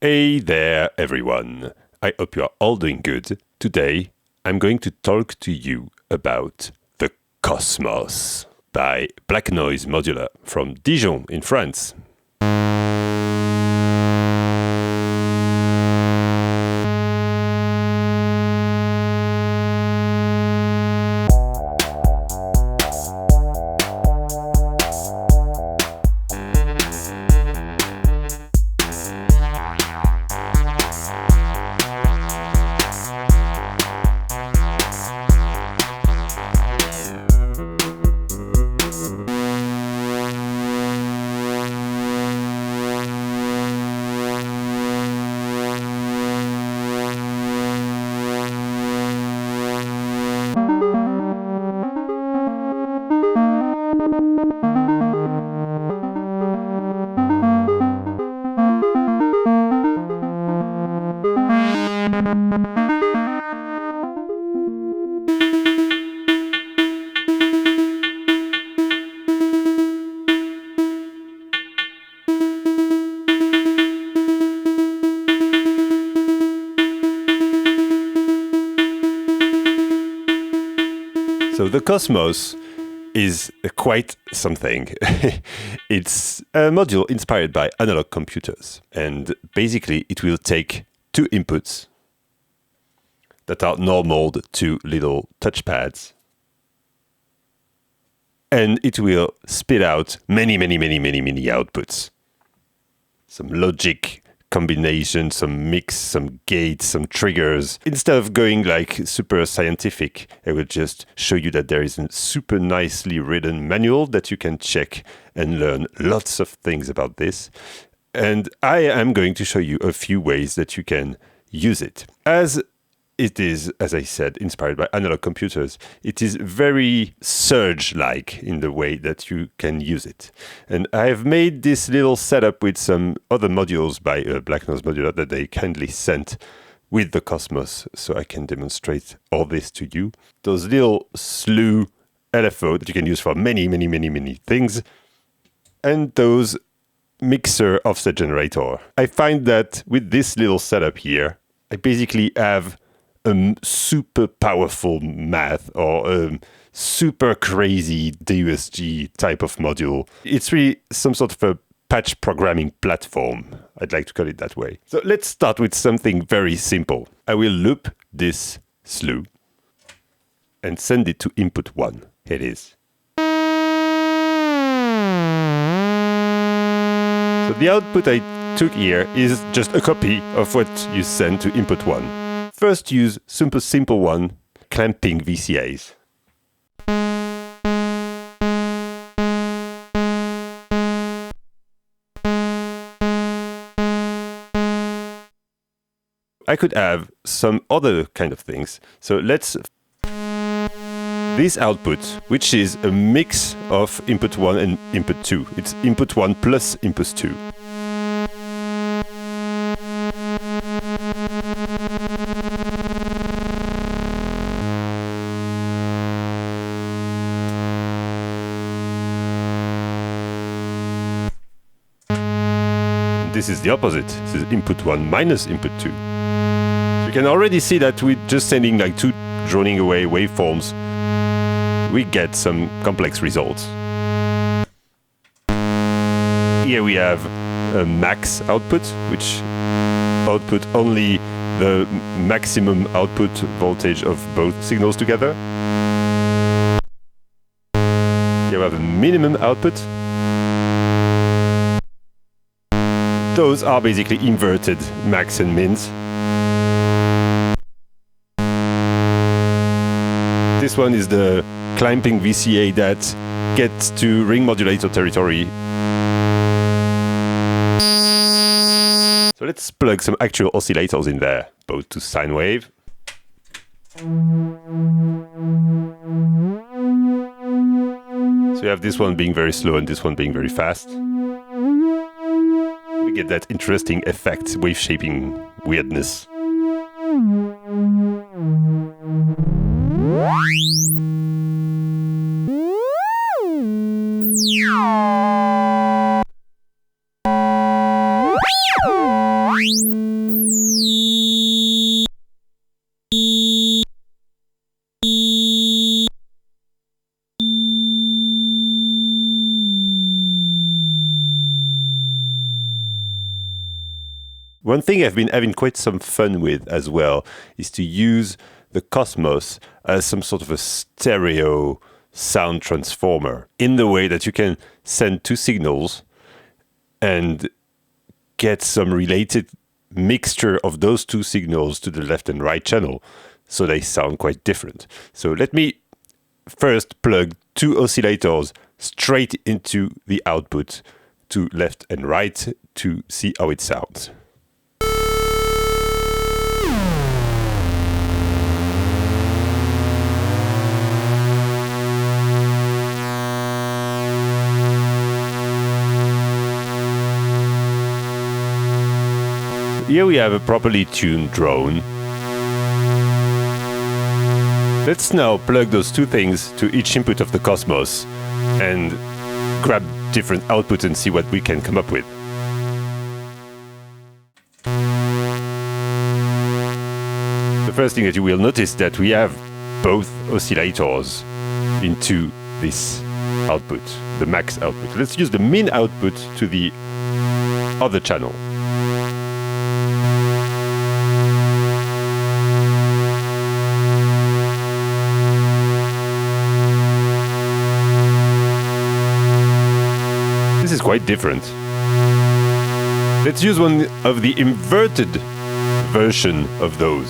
Hey there, everyone. I hope you are all doing good. Today, I'm going to talk to you about the Cosmos by Black Noise Modular from Dijon in France. So the Cosmos is quite something. It's a module inspired by analog computers. And basically, it will take two inputs that are normaled to little touchpads. And it will spit out many outputs. Some logic combination, some mix, some gates, some triggers. Instead of going like super scientific, I will just show you that there is a super nicely written manual that you can check and learn lots of things about this. And I am going to show you a few ways that you can use it. As it is, as I said, inspired by analog computers, it is very surge-like in the way that you can use it. And I have made this little setup with some other modules by Black Noise Modular that they kindly sent with the Cosmos, so I can demonstrate all this to you. Those little slew LFO that you can use for many things, and those mixer offset generator. I find that with this little setup here, I basically have a super powerful math or a super crazy DUSG type of module. It's really some sort of a patch programming platform. I'd like to call it that way. So let's start with something very simple. I will loop this slew and send it to input 1. Here it is. So the output I took here is just a copy of what you send to input 1. First, use super simple one, clamping VCAs. I could have some other kind of things. So let's... This output, which is a mix of input 1 and input 2. It's input 1 plus input 2. This is the opposite. This is input 1 minus input 2. So you can already see that with just sending like two droning away waveforms, we get some complex results. Here we have a max output, which output only the maximum output voltage of both signals together. Here we have a minimum output. Those are basically inverted max and mins. This one is the clamping VCA that gets to ring modulator territory. So let's plug some actual oscillators in there, both to sine wave. So you have this one being very slow and this one being very fast. We get that interesting effect, wave-shaping weirdness. One thing I've been having quite some fun with as well is to use the Cosmos as some sort of a stereo sound transformer, in the way that you can send two signals and get some related mixture of those two signals to the left and right channel, so they sound quite different. So let me first plug two oscillators straight into the output to left and right to see how it sounds. Here we have a properly tuned drone. Let's now plug those two things to each input of the Cosmos and grab different outputs and see what we can come up with. The first thing that you will notice that we have both oscillators into this output, the max output. Let's use the min output to the other channel. This is quite different. Let's use one of the inverted version of those.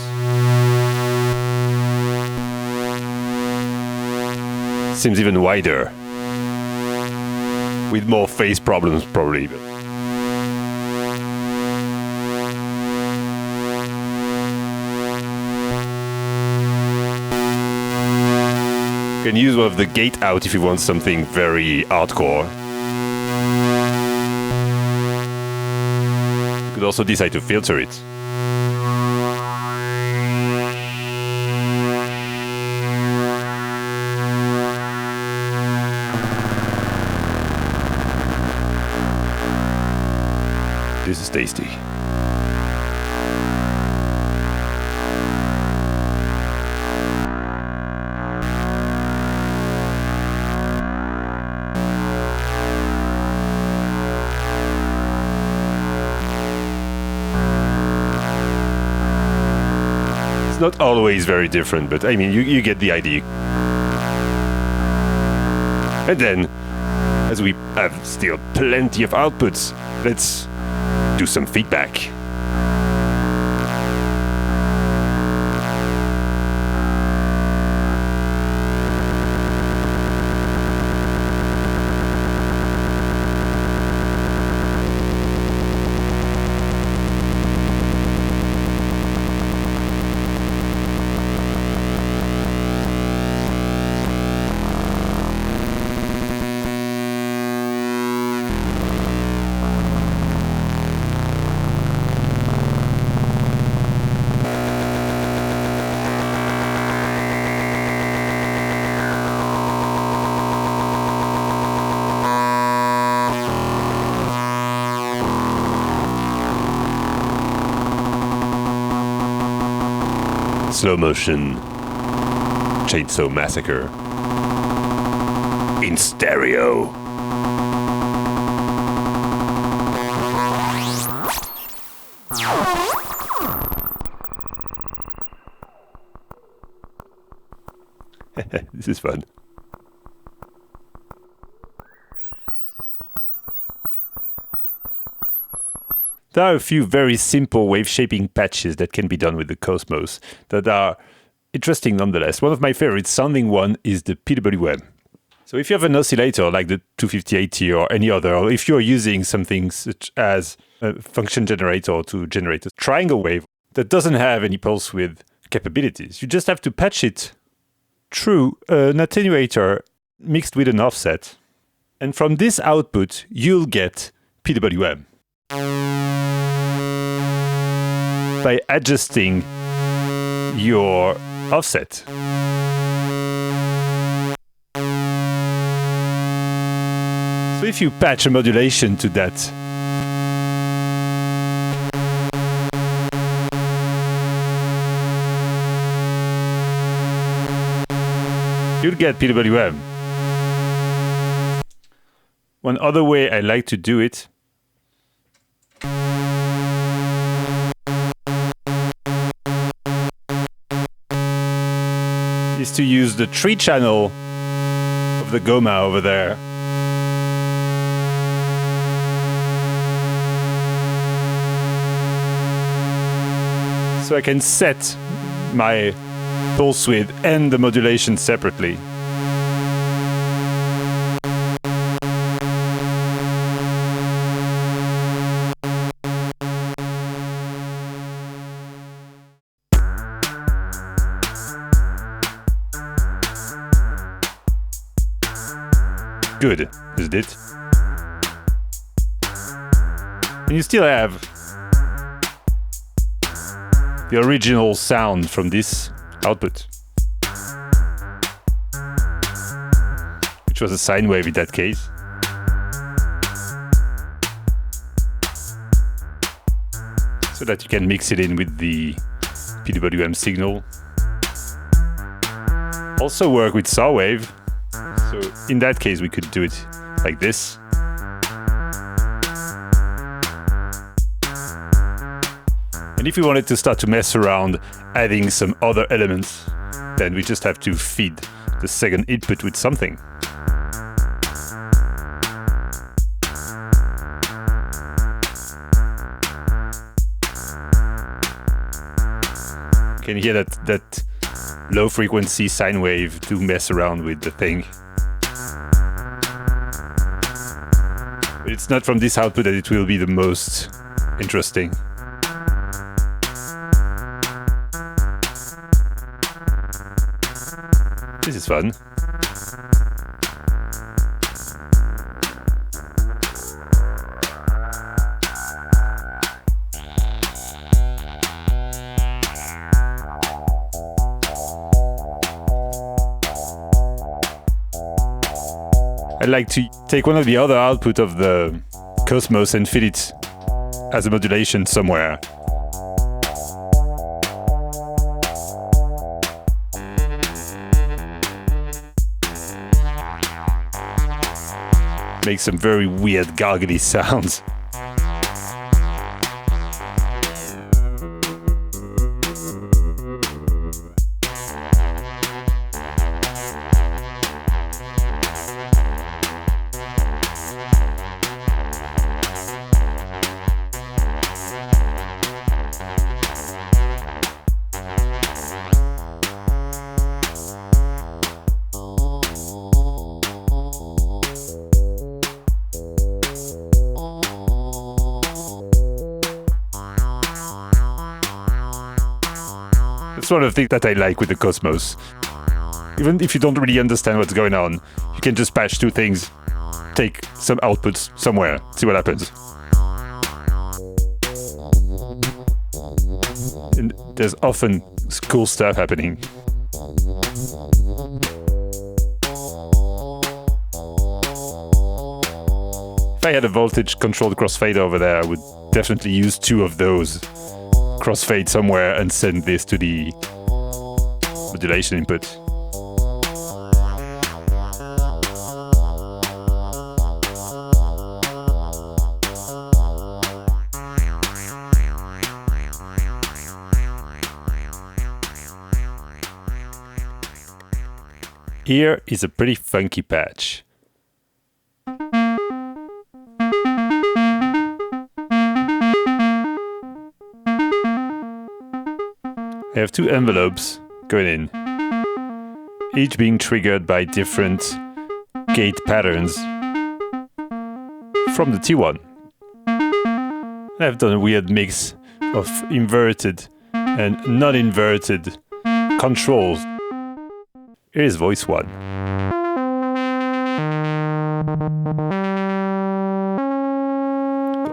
Seems even wider, with more phase problems probably. You can use one of the gate out if you want something very hardcore. You could also decide to filter it. This is tasty. It's not always very different, but I mean, you get the idea. And then, as we have still plenty of outputs, let's do some feedback. Slow motion chainsaw massacre in stereo. This is fun. There are a few very simple wave shaping patches that can be done with the Cosmos that are interesting nonetheless. One of my favorite sounding one is the PWM. So if you have an oscillator like the 25080 or any other, or if you're using something such as a function generator to generate a triangle wave that doesn't have any pulse width capabilities, you just have to patch it through an attenuator mixed with an offset. And from this output, you'll get PWM. By adjusting your offset. So if you patch a modulation to that, you'll get PWM. One other way I like to do it is to use the 3-channel of the Goma over there. So I can set my pulse width and the modulation separately. Good, isn't it? And you still have the original sound from this output, which was a sine wave in that case. So that you can mix it in with the PWM signal. Also work with saw wave. So in that case, we could do it like this. And if we wanted to start to mess around adding some other elements, then we just have to feed the second input with something. You can hear that low frequency sine wave to mess around with the thing. But it's not from this output that it will be the most interesting. This is fun. I'd like to take one of the other output of the Cosmos and fit it as a modulation somewhere. Make some very weird gargly sounds. That's one of the things that I like with the Cosmos. Even if you don't really understand what's going on, you can just patch two things, take some outputs somewhere, see what happens. And there's often cool stuff happening. If I had a voltage controlled crossfade over there, I would definitely use two of those crossfade somewhere and send this to the modulation input. Here is a pretty funky patch. I have two envelopes going in, each being triggered by different gate patterns from the T1. And I've done a weird mix of inverted and non-inverted controls. Here is voice 1.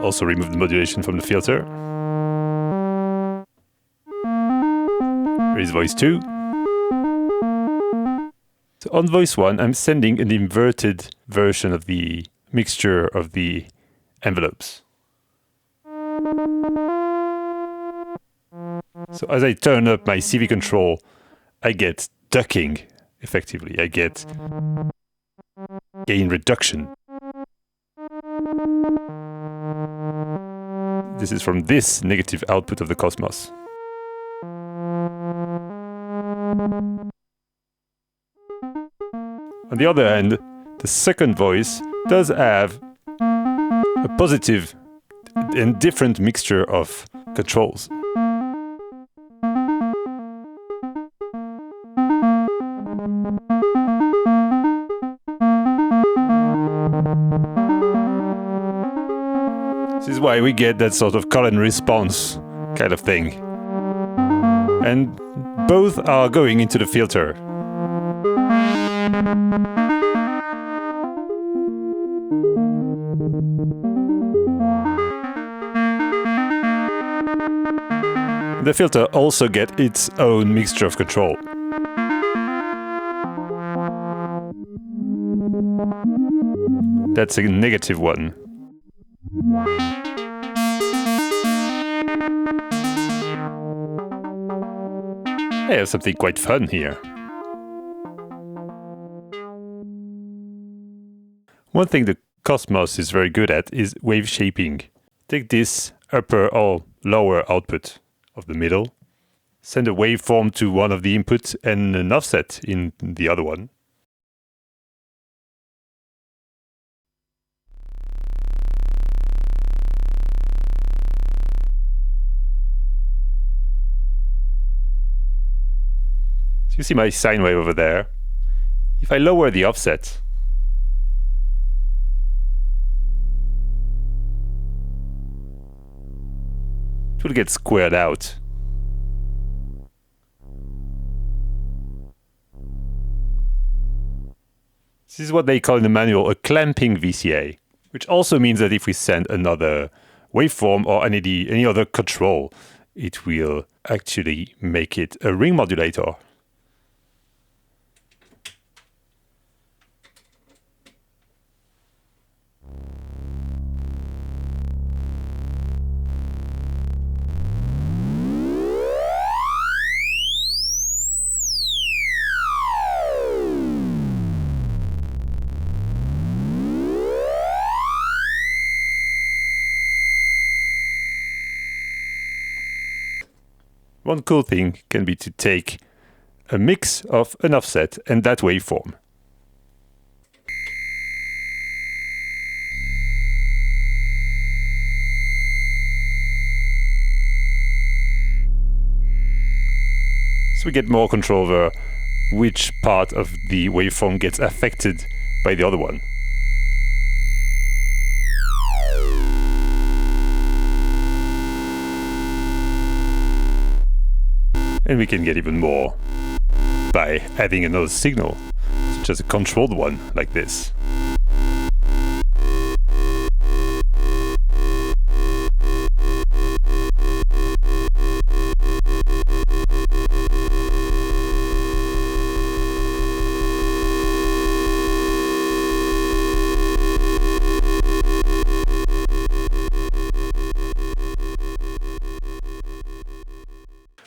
Also remove the modulation from the filter. Here is voice 2. So on voice 1, I'm sending an inverted version of the mixture of the envelopes. So as I turn up my CV control, I get ducking effectively. I get gain reduction. This is from this negative output of the Cosmos. On the other hand, the second voice does have a positive and different mixture of controls. This is why we get that sort of call and response kind of thing. And both are going into the filter. The filter also gets its own mixture of control. That's a negative one. I have something quite fun here. One thing the Cosmos is very good at is waveshaping. Take this upper or lower output of the middle, send a waveform to one of the inputs and an offset in the other one. So you see my sine wave over there. If I lower the offset, it will get squared out. This is what they call in the manual a clamping VCA, which also means that if we send another waveform or any other control, it will actually make it a ring modulator. One cool thing can be to take a mix of an offset and that waveform. So we get more control over which part of the waveform gets affected by the other one. And we can get even more by adding another signal, such as a controlled one like this.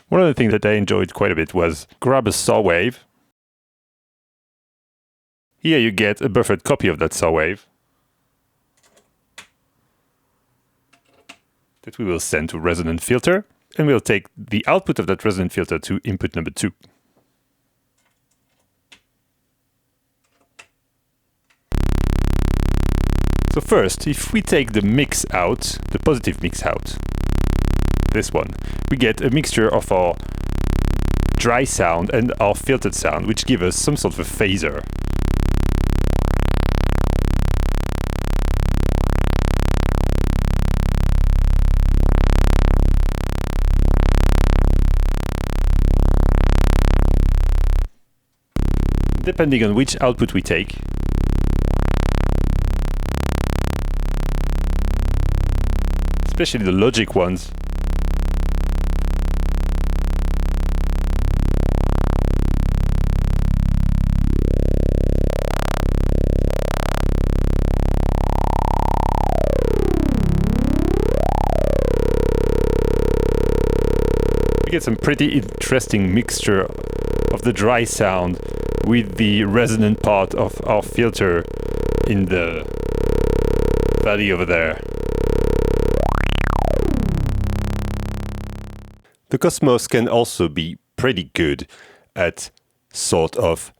One of the things that I enjoyed quite a bit was grab a saw wave. Here you get a buffered copy of that saw wave that we will send to resonant filter, and we'll take the output of that resonant filter to input number 2. So first, if we take the mix out, the positive mix out, this one, we get a mixture of our dry sound and our filtered sound, which give us some sort of a phaser. Depending on which output we take, especially the logic ones, we get some pretty interesting mixture of the dry sound with the resonant part of our filter in the valley over there. The Cosmos can also be pretty good at sort of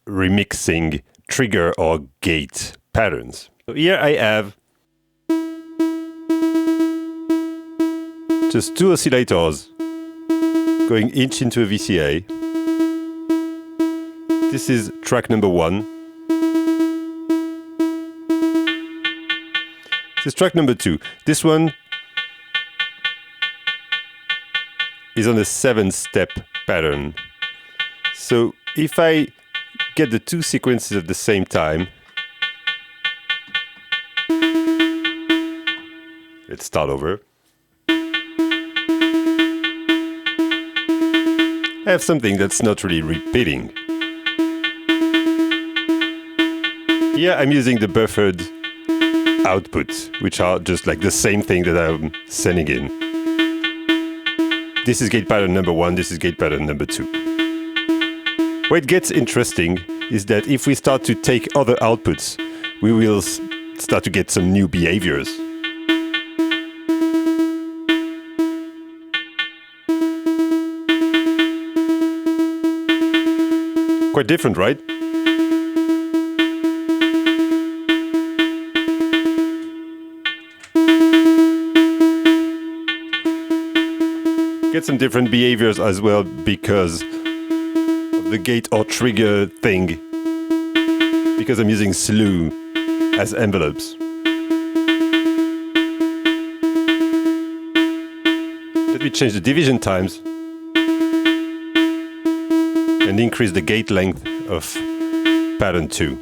remixing trigger or gate patterns. So here I have just two oscillators going each into a VCA. This is track number 1. This is track number 2. This one is on a 7-step pattern. So if I get the two sequences at the same time, let's start over. I have something that's not really repeating. Here I'm using the buffered outputs, which are just like the same thing that I'm sending in. This is gate pattern number 1, this is gate pattern number 2. Where it gets interesting is that if we start to take other outputs, we will start to get some new behaviors. Quite different, right? Get some different behaviors as well because of the gate or trigger thing, because I'm using slew as envelopes. Let me change the division times and increase the gate length of pattern 2.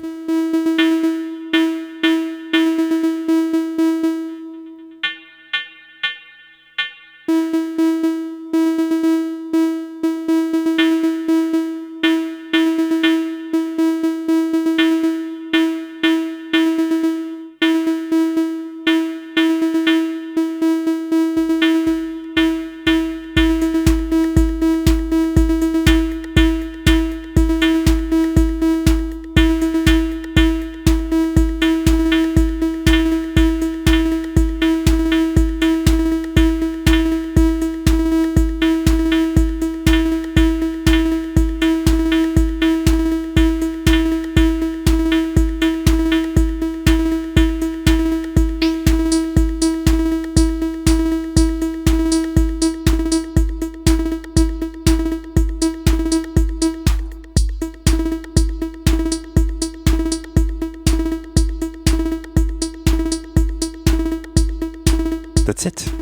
That's it.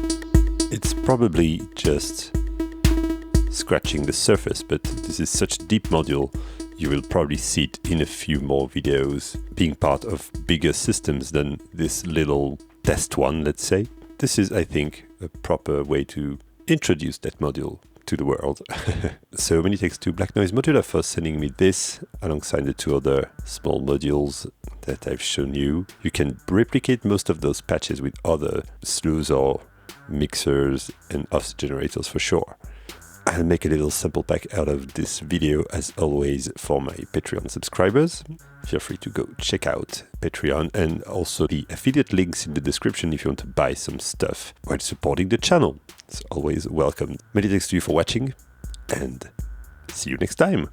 It's probably just scratching the surface, but this is such a deep module, you will probably see it in a few more videos, being part of bigger systems than this little test one, let's say. This is, I think, a proper way to introduce that module to the world. So many thanks to Black Noise Modular for sending me this alongside the two other small modules that I've shown you. You can replicate most of those patches with other slews or mixers and offset generators for sure. I'll make a little sample pack out of this video as always for my Patreon subscribers. Feel free to go check out Patreon and also the affiliate links in the description if you want to buy some stuff while supporting the channel. It's always welcome. Many thanks to you for watching and see you next time.